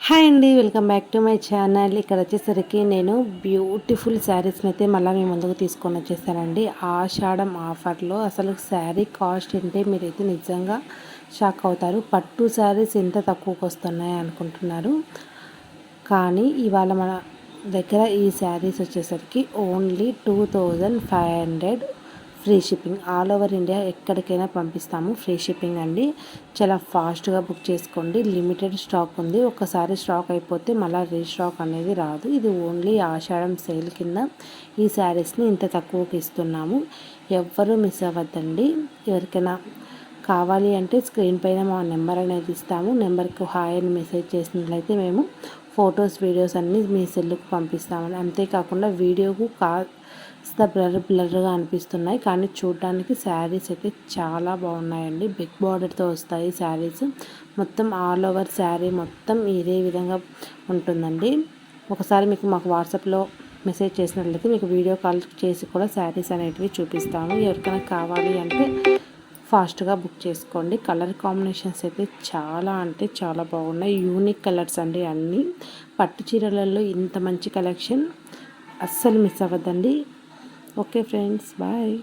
Hi అండి, welcome back to my channel. ఇక్కడ వచ్చేసరికి నేను బ్యూటిఫుల్ శారీస్ని అయితే మళ్ళీ మీ ముందుకు తీసుకొని వచ్చేసానండి. ఆషాఢం ఆఫర్లో అసలు శారీ కాస్ట్ అంటే మీరైతే నిజంగా షాక్ అవుతారు. పట్టు శారీస్ ఎంత తక్కువకు వస్తున్నాయి అనుకుంటున్నారు, కానీ ఇవాళ మన దగ్గర ఈ శారీస్ వచ్చేసరికి only 2500 free shipping. All over India ఎక్కడికైనా పంపిస్తాము, ఫ్రీ షిప్పింగ్ అండి. చాలా ఫాస్ట్గా బుక్ చేసుకోండి. లిమిటెడ్ స్టాక్ ఉంది, ఒకసారి స్టాక్ అయిపోతే మళ్ళీ రీస్టాక్ అనేది రాదు. ఇది ఓన్లీ ఆషాఢం సేల్ కింద ఈ శారీస్ని ఇంత తక్కువకి ఇస్తున్నాము. ఎవ్వరూ మిస్ అవ్వద్దండి. ఎవరికైనా కావాలి అంటే స్క్రీన్ పైన మా నెంబర్ అనేది ఇస్తాము. నెంబర్కి హాయ్ అని మెసేజ్ చేసినట్లయితే మేము ఫొటోస్ వీడియోస్ అన్నీ మీ సెల్లుకు పంపిస్తామని. అంతేకాకుండా వీడియోకు కాస్త బ్లర్గా అనిపిస్తున్నాయి, కానీ చూడడానికి శారీస్ అయితే చాలా బాగున్నాయండి. బిగ్ బార్డర్తో వస్తాయి శారీస్. మొత్తం ఆల్ ఓవర్ శారీ మొత్తం ఇదే విధంగా ఉంటుందండి. ఒకసారి మీకు మాకు వాట్సాప్లో మెసేజ్ చేసినట్లయితే మీకు వీడియో కాల్ చేసి కూడా శారీస్ అనేటివి చూపిస్తాము. ఎవరికైనా కావాలి అంటే ఫాస్ట్గా బుక్ చేసుకోండి. కలర్ కాంబినేషన్స్ అయితే చాలా అంటే చాలా బాగున్నాయి. యూనిక్ కలర్స్ అండి అన్నీ. పట్టు చీరలలో ఇంత మంచి కలెక్షన్ అస్సలు మిస్ అవ్వద్దండి. Okay friends, bye.